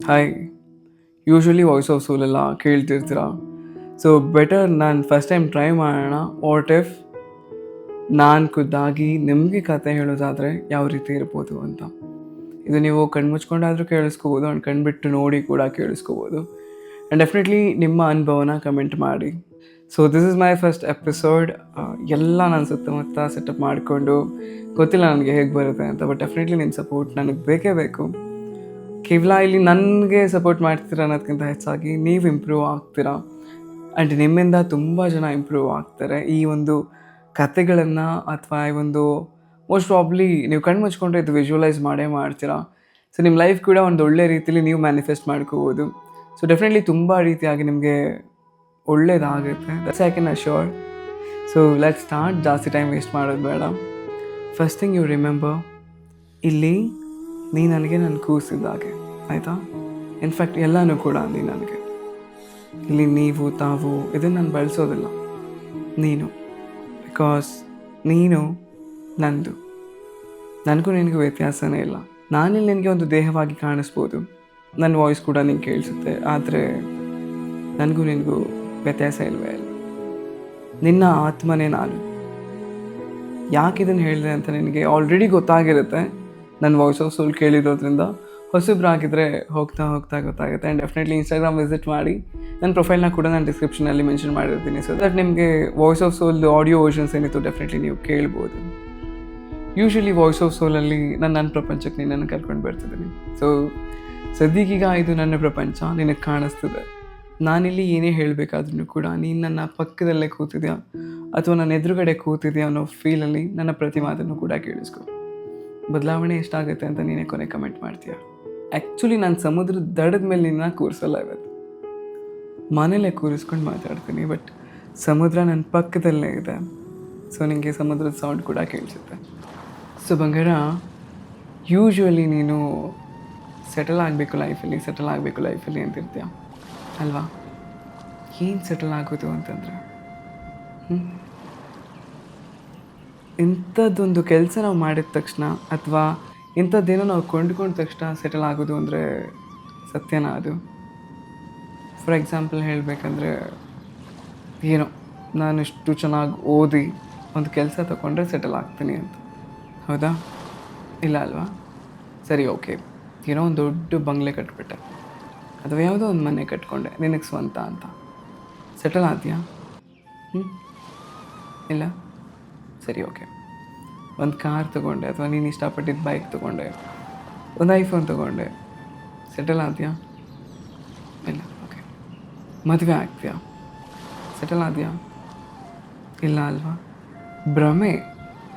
Hi. Usually voice of ಸೋಲ್ ಎಲ್ಲ ಕೇಳ್ತಿರ್ತೀರ. So better ನಾನು first time try ಮಾಡೋಣ. ವಾಟ್ ಇಫ್ ನಾನು ಖುದ್ದಾಗಿ ನಿಮಗೆ ಕತೆ ಹೇಳೋದಾದರೆ ಯಾವ ರೀತಿ ಇರ್ಬೋದು ಅಂತ. ಇದು ನೀವು ಕಣ್ಮುಚ್ಕೊಂಡಾದರೂ ಕೇಳಿಸ್ಕೋಬೋದು ಆ್ಯಂಡ್ ಕಣ್ಬಿಟ್ಟು ನೋಡಿ ಕೂಡ ಕೇಳಿಸ್ಕೋಬೋದು. ಆ್ಯಂಡ್ ಡೆಫಿನೆಟ್ಲಿ ನಿಮ್ಮ ಅನುಭವನ ಕಮೆಂಟ್ ಮಾಡಿ. So this is my first episode. ಎಲ್ಲ ನಾನು ಸುತ್ತಮುತ್ತ ಸೆಟಪ್ ಮಾಡಿಕೊಂಡು ಗೊತ್ತಿಲ್ಲ ನನಗೆ ಹೇಗೆ ಬರುತ್ತೆ ಅಂತ. ಬಟ್ ಡೆಫಿನೆಟ್ಲಿ ನಿಮ್ಮ ಸಪೋರ್ಟ್ ನನಗೆ ಬೇಕೇ ಬೇಕು. ಕೇವಲ ಇಲ್ಲಿ ನನಗೆ ಸಪೋರ್ಟ್ ಮಾಡ್ತೀರಾ ಅನ್ನೋದಕ್ಕಿಂತ ಹೆಚ್ಚಾಗಿ ನೀವು ಇಂಪ್ರೂವ್ ಆಗ್ತೀರಾ ಆ್ಯಂಡ್ ನಿಮ್ಮಿಂದ ತುಂಬ ಜನ ಇಂಪ್ರೂವ್ ಆಗ್ತಾರೆ. ಈ ಒಂದು ಕತೆಗಳನ್ನು ಅಥವಾ ಈ ಒಂದು ಮೋಸ್ಟ್ ಪ್ರಾಬ್ಲಿ ನೀವು ಕಣ್ಣು ಮುಚ್ಕೊಂಡ್ರೆ ಇದು ವಿಜುವಲೈಸ್ ಮಾಡೇ ಮಾಡ್ತೀರಾ. ಸೊ ನಿಮ್ಮ ಲೈಫ್ ಕೂಡ ಒಂದು ಒಳ್ಳೆ ರೀತಿಯಲ್ಲಿ ನೀವು ಮ್ಯಾನಿಫೆಸ್ಟ್ ಮಾಡ್ಕೋಬೋದು. ಸೊ ಡೆಫಿನೆಟ್ಲಿ ತುಂಬ ರೀತಿಯಾಗಿ ನಿಮಗೆ ಒಳ್ಳೇದಾಗುತ್ತೆ. That's I can assure. So let start. ಜಾಸ್ತಿ ಟೈಮ್ ವೇಸ್ಟ್ ಮಾಡೋದು ಬೇಡ. ಫಸ್ಟ್ ಥಿಂಗ್ ಯು ರಿಮೆಂಬರ್, ಇಲ್ಲಿ ನೀ ನನಗೆ ನಾನು ಕೂಸಿದ್ದಾಗೆ, ಆಯಿತಾ? ಇನ್ಫ್ಯಾಕ್ಟ್ ಎಲ್ಲನೂ ಕೂಡ ನೀ ನನಗೆ. ಇಲ್ಲಿ ನೀವು ತಾವು ಇದನ್ನು ನಾನು ಬಳಸೋದಿಲ್ಲ, ನೀನು. ಬಿಕಾಸ್ ನೀನು ನಂದು. ನನಗೂ ನಿನಗೂ ವ್ಯತ್ಯಾಸನೇ ಇಲ್ಲ. ನಾನಿಲ್ಲಿ ನಿನಗೆ ಒಂದು ದೇಹವಾಗಿ ಕಾಣಿಸ್ಬೋದು, ನನ್ನ ವಾಯ್ಸ್ ಕೂಡ ನಿಂಗೆ ಕೇಳಿಸುತ್ತೆ. ಆದರೆ ನನಗೂ ನಿನಗೂ ವ್ಯತ್ಯಾಸ ಇಲ್ವೇ ಇಲ್ಲ. ನಿನ್ನ ಆತ್ಮನೇ ನಾನು. ಯಾಕೆ ಇದನ್ನು ಹೇಳಿದೆ ಅಂತ ನಿನಗೆ ಆಲ್ರೆಡಿ ಗೊತ್ತಾಗಿರುತ್ತೆ. ನನ್ನ ವಾಯ್ಸ್ ಆಫ್ ಸೋಲ್ ಕೇಳಿರೋದ್ರಿಂದ ಹೊಸಬ್ರಾಗಿದ್ದರೆ ಹೋಗ್ತಾ ಗೊತ್ತಾಗುತ್ತೆ. ಆ್ಯಂಡ್ ಡೆಫಿನೆಟ್ಲಿ ಇನ್ಸ್ಟಾಗ್ರಾಮ್ ವಿಸಿಟ್ ಮಾಡಿ. ನನ್ನ ಪ್ರೊಫೈಲ್ನ ಕೂಡ ನಾನು ಡಿಸ್ಕ್ರಿಪ್ಷನಲ್ಲಿ ಮೆನ್ಷನ್ ಮಾಡಿರ್ತೀನಿ. ಸೊ ದಟ್ ನಿಮಗೆ ವಾಯ್ಸ್ ಆಫ್ ಸೋಲ್ದು ಆಡಿಯೋ ವರ್ಷನ್ಸ್ ಏನಿತ್ತು ಡೆಫಿನೆಟ್ಲಿ ನೀವು ಕೇಳ್ಬೋದು. ಯೂಶ್ವಲಿ ವಾಯ್ಸ್ ಆಫ್ ಸೋಲಲ್ಲಿ ನನ್ನ ಪ್ರಪಂಚಕ್ಕೆ ನಿನ್ನನ್ನು ಕರ್ಕೊಂಡು ಬರ್ತಿದ್ದೀನಿ. ಸೊ ಸದ್ಯಕ್ಕೀಗ ಇದು ನನ್ನ ಪ್ರಪಂಚ, ನಿನಗೆ ಕಾಣಿಸ್ತಿದೆ. ನಾನಿಲ್ಲಿ ಏನೇ ಹೇಳಬೇಕಾದ್ರೂ ಕೂಡ ನೀನು ನನ್ನ ಪಕ್ಕದಲ್ಲೇ ಕೂತಿದ್ಯಾ ಅಥವಾ ನನ್ನ ಎದುರುಗಡೆ ಕೂತಿದ್ಯಾ ಅನ್ನೋ ಫೀಲಲ್ಲಿ ನನ್ನ ಪ್ರತಿ ಮಾತನ್ನು ಕೂಡ ಕೇಳಿಸ್ಕೊ. ಬದಲಾವಣೆ ಎಷ್ಟಾಗುತ್ತೆ ಅಂತ ನೀನೇ ಕೊನೆ ಕಮೆಂಟ್ ಮಾಡ್ತೀಯ. ಆ್ಯಕ್ಚುಲಿ ನಾನು ಸಮುದ್ರದ ದಡದ ಮೇಲೆ ನಿನ್ನ ಕೂರಿಸಲ್ಲ. ಇವತ್ತು ಮನೇಲೇ ಕೂರಿಸ್ಕೊಂಡು ಮಾತಾಡ್ತೀನಿ. ಬಟ್ ಸಮುದ್ರ ನನ್ನ ಪಕ್ಕದಲ್ಲೇ ಇದೆ. ಸೊ ನಿನಗೆ ಸಮುದ್ರದ ಸೌಂಡ್ ಕೂಡ ಕೇಳಿಸುತ್ತೆ. ಸೊ ಬಂಗಾರ, ಯೂಶ್ವಲಿ ನೀನು ಸೆಟಲ್ ಆಗಬೇಕು ಲೈಫಲ್ಲಿ ಅಂತಿರ್ತೀಯ ಅಲ್ವಾ? ಏನು ಸೆಟಲ್ ಆಗೋದು ಅಂತಂದರೆ ಇಂಥದ್ದೊಂದು ಕೆಲಸ ನಾವು ಮಾಡಿದ ತಕ್ಷಣ ಅಥವಾ ಇಂಥದ್ದೇನೋ ನಾವು ಕೊಂಡ್ಕೊಂಡ ತಕ್ಷಣ ಸೆಟಲ್ ಆಗೋದು ಅಂದರೆ ಸತ್ಯನ ಅದು? ಫಾರ್ ಎಕ್ಸಾಂಪಲ್ ಹೇಳಬೇಕಂದ್ರೆ, ಏನೋ ನಾನು ಇಷ್ಟು ಚೆನ್ನಾಗಿ ಓದಿ ಒಂದು ಕೆಲಸ ತಗೊಂಡ್ರೆ ಸೆಟಲ್ ಆಗ್ತೀನಿ ಅಂತ, ಹೌದಾ? ಇಲ್ಲ ಅಲ್ವಾ? ಸರಿ, ಓಕೆ, ಏನೋ ಒಂದು ದೊಡ್ಡ ಬಂಗ್ಲೆ ಕಟ್ಬಿಟ್ಟೆ ಅಥವಾ ಯಾವುದೋ ಒಂದು ಮನೆ ಕಟ್ಕೊಂಡೆ ನಿನಗೆ ಸ್ವಂತ ಅಂತ, ಸೆಟಲ್ ಆದ್ಯಾ? ಇಲ್ಲ? ಸರಿ, ಓಕೆ, ಒಂದು ಕಾರ್ ತೊಗೊಂಡೆ ಅಥವಾ ನೀನು ಇಷ್ಟಪಟ್ಟಿದ್ದ ಬೈಕ್ ತೊಗೊಂಡೆ, ಒಂದು ಐಫೋನ್ ತೊಗೊಂಡೆ, ಸೆಟಲ್ ಆದ್ಯಾ? ಇಲ್ಲ. ಓಕೆ, ಮದುವೆ ಆಗ್ತೀಯಾ? ಸೆಟಲ್ ಆದ್ಯಾ? ಇಲ್ಲ ಅಲ್ವಾ? ಭ್ರಮೆ.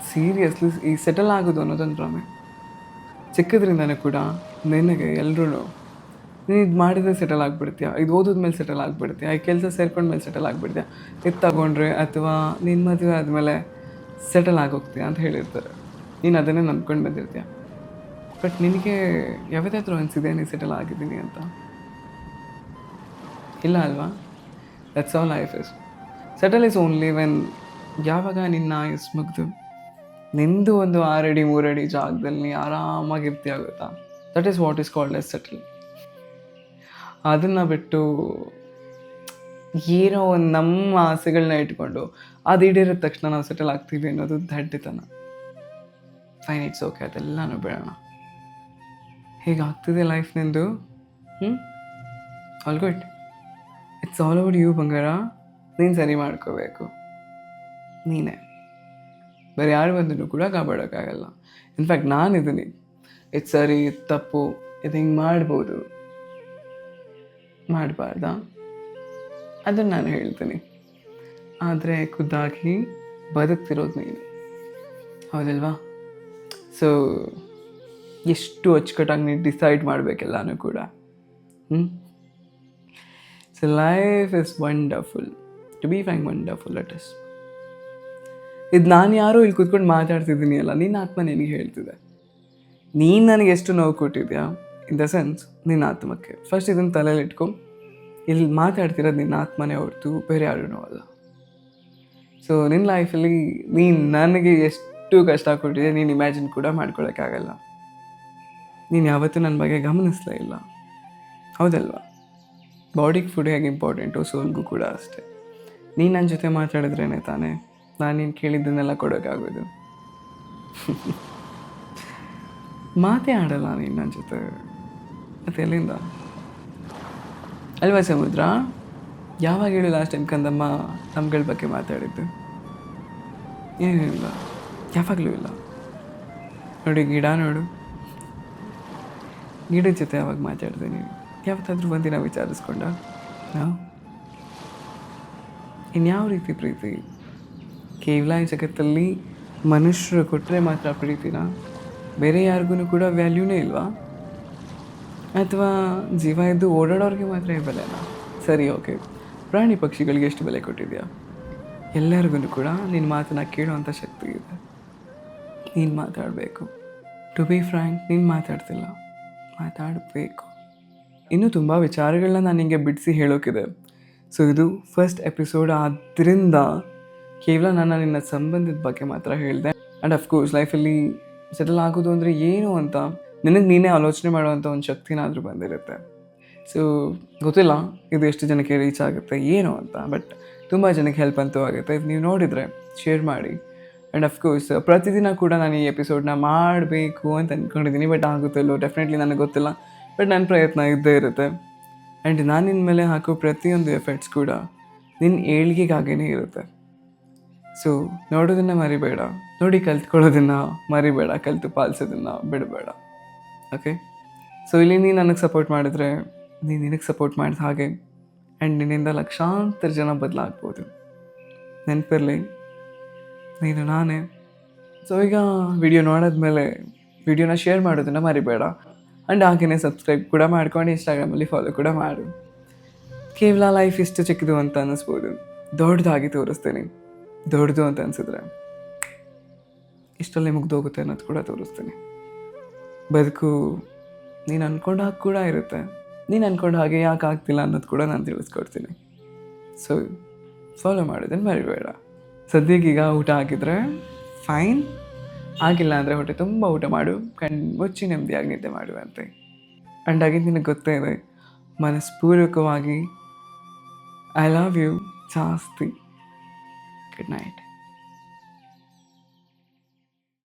ಸೀರಿಯಸ್ಲಿ, ಈ ಸೆಟಲ್ ಆಗೋದು ಅನ್ನೋದೊಂದು ಭ್ರಮೆ. ಚಿಕ್ಕದ್ರಿಂದನೂ ಕೂಡ ನಿನಗೆ ಎಲ್ಲರೂ ನೀನು ಇದು ಮಾಡಿದರೆ ಸೆಟಲ್ ಆಗಿಬಿಡ್ತೀಯ, ಇದು ಓದಿದ್ಮೇಲೆ ಸೆಟಲ್ ಆಗಿಬಿಡ್ತೀಯ, ಈ ಕೆಲಸ ಸೇರ್ಕೊಂಡ್ಮೇಲೆ ಸೆಟಲ್ ಆಗಿಬಿಡ್ತೀಯ, ಇದು ತಗೊಂಡ್ರೆ ಅಥವಾ ನಿನ್ನ ಮದುವೆ ಆದಮೇಲೆ ಸೆಟಲ್ ಆಗೋಗ್ತೀಯ ಅಂತ ಹೇಳಿರ್ತಾರೆ. ನೀನು ಅದನ್ನೇ ನಂಬ್ಕೊಂಡು ಬಂದಿರ್ತೀಯ. ಬಟ್ ನಿನಗೆ ಯಾವತ್ತಾದರೂ ಅನಿಸಿದೆ ನೀನು ಸೆಟಲ್ ಆಗಿದ್ದೀನಿ ಅಂತ? ಇಲ್ಲ ಅಲ್ವಾ? That's all life is. Settle is only when ಯಾವಾಗ ನಿನ್ನ ಆಯುಸ್ ಮುಗಿದು ನಿಂದು ಒಂದು 6 ಅಡಿ 3 ಅಡಿ ಜಾಗದಲ್ಲಿ ನೀ ಆರಾಮಾಗಿರ್ತೀಯ, ಗೊತ್ತಾ? That is what is called as settle. ಅದನ್ನು ಬಿಟ್ಟು ಏನೋ ಒಂದು ನಮ್ಮ ಆಸೆಗಳನ್ನ ಇಟ್ಕೊಂಡು ಅದು ಈಡೇರಿದ ತಕ್ಷಣ ನಾವು ಸೆಟಲ್ ಆಗ್ತೀವಿ ಅನ್ನೋದು ದಡ್ಡತನ. ಫೈನ್, ಇಟ್ಸ್ ಓಕೆ, ಅದೆಲ್ಲನೂ ಬೇಡೋಣ. ಹೇಗಾಗ್ತಿದೆ ಲೈಫ್ ನಿಂದು? All good. It's all about you ಬಂಗಾರ. ನೀನು ಸರಿ ಮಾಡ್ಕೋಬೇಕು, ನೀನೇ. ಬೇರೆ ಯಾರು ಬಂದರೂ ಕೂಡ ಕಾಪಾಡೋಕ್ಕಾಗಲ್ಲ. ಇನ್ಫ್ಯಾಕ್ಟ್ ನಾನಿದ್ದೀನಿ. ಇದು ಸರಿ, ಇದು ತಪ್ಪು, ಇದು ಹಿಂಗೆ ಮಾಡ್ಬೋದು, ಮಾಡಬಾರ್ದಾ, ಅದನ್ನು ನಾನು ಹೇಳ್ತೀನಿ. ಆದರೆ ಖುದ್ದಾಗಿ ಬದುಕ್ತಿರೋದು ನೀನು, ಹೌದಲ್ವಾ? ಸೊ ಎಷ್ಟು ಅಚ್ಚುಕಟ್ಟಾಗಿ ನೀನು ಡಿಸೈಡ್ ಮಾಡಬೇಕೆಲ್ಲನೂ ಕೂಡ. So life is wonderful, to be frank wonderful it is. ಇದು ನಾನು ಯಾರೋ ಇಲ್ಲಿ ಕೂತ್ಕೊಂಡು ಮಾತಾಡ್ತಿದ್ದೀನಿ ಅಲ್ಲ, ನಿನ್ನ ಆತ್ಮ ನಿನಗೆ ಹೇಳ್ತಿದೆ. ನೀನು ನನಗೆ ಎಷ್ಟು ನೋವು ಕೊಟ್ಟಿದ್ಯಾ, ಇನ್ ದ ಸೆನ್ಸ್ ನಿನ್ನ ಆತ್ಮಕ್ಕೆ. ಫಸ್ಟ್ ಇದನ್ನು ತಲೆಯಲ್ಲಿ ಇಟ್ಕೊ. ಇಲ್ಲಿ ಮಾತಾಡ್ತಿರೋದು ನಿನ್ನ ಆತ್ಮನೇ ಹೊರತು ಬೇರೆ ಯಾರೂ ಅಲ್ಲ. ಸೊ ನಿನ್ನ ಲೈಫಲ್ಲಿ ನೀನು ನನಗೆ ಎಷ್ಟು ಕಷ್ಟ ಕೊಟ್ಟಿದೆ ನೀನು ಇಮ್ಯಾಜಿನ್ ಕೂಡ ಮಾಡ್ಕೊಳ್ಳೋಕ್ಕಾಗಲ್ಲ. ನೀನು ಯಾವತ್ತೂ ನನ್ನ ಬಗ್ಗೆ ಗಮನಿಸಲೇ ಇಲ್ಲ. ಹೌದಲ್ವಾ? ಬಾಡಿಗೆ ಫುಡ್ ಹೇಗೆ ಇಂಪಾರ್ಟೆಂಟು ಸೋಲ್ಗೂ ಕೂಡ ಅಷ್ಟೇ. ನೀನು ನನ್ನ ಜೊತೆ ಮಾತಾಡಿದ್ರೇ ತಾನೇ ನಾನು ನೀನು ಕೇಳಿದ್ದನ್ನೆಲ್ಲ ಕೊಡೋಕ್ಕಾಗೋದು. ಮಾತೇ ಆಡಲ್ಲ ನೀನು ನನ್ನ ಜೊತೆ, ಮತ್ತೆ ಎಲ್ಲಿಂದ ಅಲ್ವಾ ಸಮುದ್ರ? ಯಾವಾಗ ಹೇಳಿ ಲಾಸ್ಟ್ ಟೈಮ್ ಕಂದಮ್ಮ ನಮ್ಗಳ ಬಗ್ಗೆ ಮಾತಾಡಿದ್ದು? ಏನಿಲ್ಲ, ಯಾವಾಗಲೂ ಇಲ್ಲ. ನೋಡಿ ಗಿಡ ನೋಡು, ಗಿಡದ ಜೊತೆ ಯಾವಾಗ ಮಾತಾಡಿದೆ ನೀವು? ಯಾವತ್ತಾದ್ರೂ ಒಂದಿನ ವಿಚಾರಿಸ್ಕೊಂಡ? ನಾವು ಇನ್ಯಾವ ರೀತಿ ಪ್ರೀತಿ? ಕೇವಲ ಈ ಜಗತ್ತಲ್ಲಿ ಮನುಷ್ಯರು ಕೊಟ್ಟರೆ ಮಾತ್ರ ಪ್ರೀತಿನ? ಬೇರೆ ಯಾರಿಗೂ ಕೂಡ ವ್ಯಾಲ್ಯೂನೇ ಇಲ್ವಾ? ಅಥವಾ ಜೀವ ಇದ್ದು ಓಡಾಡೋರಿಗೆ ಮಾತ್ರ ಈ ಬೆಲೆನಾ? ಸರಿ, ಓಕೆ, ಪ್ರಾಣಿ ಪಕ್ಷಿಗಳಿಗೆ ಎಷ್ಟು ಬೆಲೆ ಕೊಟ್ಟಿದ್ಯಾ? ಎಲ್ಲರಿಗೂ ಕೂಡ ನಿನ್ನ ಮಾತನ್ನ ಕೇಳೋವಂಥ ಶಕ್ತಿ ಇದೆ. ನೀನು ಮಾತಾಡಬೇಕು. ಟು ಬಿ ಫ್ರ್ಯಾಂಕ್, ನೀನು ಮಾತಾಡ್ತಿಲ್ಲ, ಮಾತಾಡಬೇಕು. ಇನ್ನೂ ತುಂಬ ವಿಚಾರಗಳನ್ನ ನಾನು ನಿಮಗೆ ಬಿಡಿಸಿ ಹೇಳೋಕ್ಕಿದೆ. ಸೊ ಇದು ಫಸ್ಟ್ ಎಪಿಸೋಡ್, ಆದ್ದರಿಂದ ಕೇವಲ ನಾನು ನಿನ್ನ ಸಂಬಂಧದ ಬಗ್ಗೆ ಮಾತ್ರ ಹೇಳಿದೆ. ಆ್ಯಂಡ್ ಅಫ್ಕೋರ್ಸ್ ಲೈಫಲ್ಲಿ ಸೆಟಲ್ ಆಗೋದು ಅಂದರೆ ಏನು ಅಂತ ನಿನಗೆ ನೀನೇ ಆಲೋಚನೆ ಮಾಡುವಂಥ ಒಂದು ಶಕ್ತಿನಾದರೂ ಬಂದಿರುತ್ತೆ. ಸೊ ಗೊತ್ತಿಲ್ಲ ಇದು ಎಷ್ಟು ಜನಕ್ಕೆ ರೀಚ್ ಆಗುತ್ತೆ ಏನು ಅಂತ, ಬಟ್ ತುಂಬ ಜನಕ್ಕೆ ಹೆಲ್ಪ್ ಅಂತೂ ಆಗುತ್ತೆ. ನೀವು ನೋಡಿದರೆ ಶೇರ್ ಮಾಡಿ. ಆ್ಯಂಡ್ ಅಫ್ಕೋರ್ಸ್ ಪ್ರತಿದಿನ ಕೂಡ ನಾನು ಈ ಎಪಿಸೋಡ್ನ ಮಾಡಬೇಕು ಅಂತ ಅಂದ್ಕೊಂಡಿದ್ದೀನಿ, ಬಟ್ ಆಗುತ್ತಲ್ಲೋ ಡೆಫಿನೆಟ್ಲಿ ನನಗೆ ಗೊತ್ತಿಲ್ಲ, ಬಟ್ ನನ್ನ ಪ್ರಯತ್ನ ಇದ್ದೇ ಇರುತ್ತೆ. ಆ್ಯಂಡ್ ನಾನು ನಿನ್ನ ಮೇಲೆ ಹಾಕೋ ಪ್ರತಿಯೊಂದು ಎಫರ್ಟ್ಸ್ ಕೂಡ ನಿನ್ನ ಏಳಿಗೆಗಾಗೇ ಇರುತ್ತೆ. ಸೊ ನೋಡೋದನ್ನು ಮರಿಬೇಡ, ನೋಡಿ ಕಲ್ತ್ಕೊಳ್ಳೋದನ್ನು ಮರಿಬೇಡ, ಕಲಿತು ಪಾಲಿಸೋದನ್ನು ಬಿಡಬೇಡ. ಓಕೆ, ಸೊ ಇಲ್ಲಿ ನೀನು ನನಗೆ ಸಪೋರ್ಟ್ ಮಾಡಿದ್ರೆ ನೀನು ನಿನಗೆ ಸಪೋರ್ಟ್ ಮಾಡಿದ ಹಾಗೆ, ಆ್ಯಂಡ್ ನಿನ್ನಿಂದ ಲಕ್ಷಾಂತರ ಜನ ಬದಲಾಗ್ಬೋದು. ನೆನಪಿರಲಿ, ನೀನು ನಾನೇ. ಸೊ ಈಗ ವಿಡಿಯೋ ನೋಡಿದ್ಮೇಲೆ ವಿಡಿಯೋನ ಶೇರ್ ಮಾಡೋದನ್ನು ಮರಿಬೇಡ. ಆ್ಯಂಡ್ ಹಾಗೆಯೇ ಸಬ್ಸ್ಕ್ರೈಬ್ ಕೂಡ ಮಾಡ್ಕೊಂಡು ಇನ್ಸ್ಟಾಗ್ರಾಮಲ್ಲಿ ಫಾಲೋ ಕೂಡ ಮಾಡು. ಕೇವಲ ಲೈಫ್ ಇಷ್ಟು ಚಿಕ್ಕದು ಅಂತ ಅನ್ನಿಸ್ಬೋದು, ದೊಡ್ಡದಾಗಿ ತೋರಿಸ್ತೀನಿ. ದೊಡ್ಡದು ಅಂತ ಅನಿಸಿದ್ರೆ ಇಷ್ಟಲ್ಲೇ ಮುಗ್ದೋಗುತ್ತೆ ಅನ್ನೋದು ಕೂಡ ತೋರಿಸ್ತೀನಿ. ಬದುಕು ನೀನು ಅಂದ್ಕೊಂಡ ಹಾಗೆ ಕೂಡ ಇರುತ್ತೆ, ನೀನು ಅಂದ್ಕೊಂಡ ಹಾಗೆ ಯಾಕೆ ಆಗ್ತಿಲ್ಲ ಅನ್ನೋದು ಕೂಡ ನಾನು ತಿಳಿಸ್ಕೊಡ್ತೀನಿ. ಸೊ ಫಾಲೋ ಮಾಡೋದನ್ನು ಮರಿಬೇಡ. ಸದ್ಯಕ್ಕೀಗ ಊಟ ಆಗಿದ್ರೆ ಫೈನ್, ಆಗಿಲ್ಲ ಅಂದರೆ ಹೊಟ್ಟೆ ತುಂಬ ಊಟ ಮಾಡು, ಮುಚ್ಚಿ ನೆಮ್ಮದಿಯಾಗಿ ನಿದ್ದೆ ಮಾಡುವಂತೆ. ಆ್ಯಂಡ್ ಹಾಗೆ ನಿನಗೆ ಗೊತ್ತೇ ಇದೆ, ಮನಸ್ಪೂರ್ವಕವಾಗಿ ಐ ಲವ್ ಯು ಜಾಸ್ತಿ. Good night.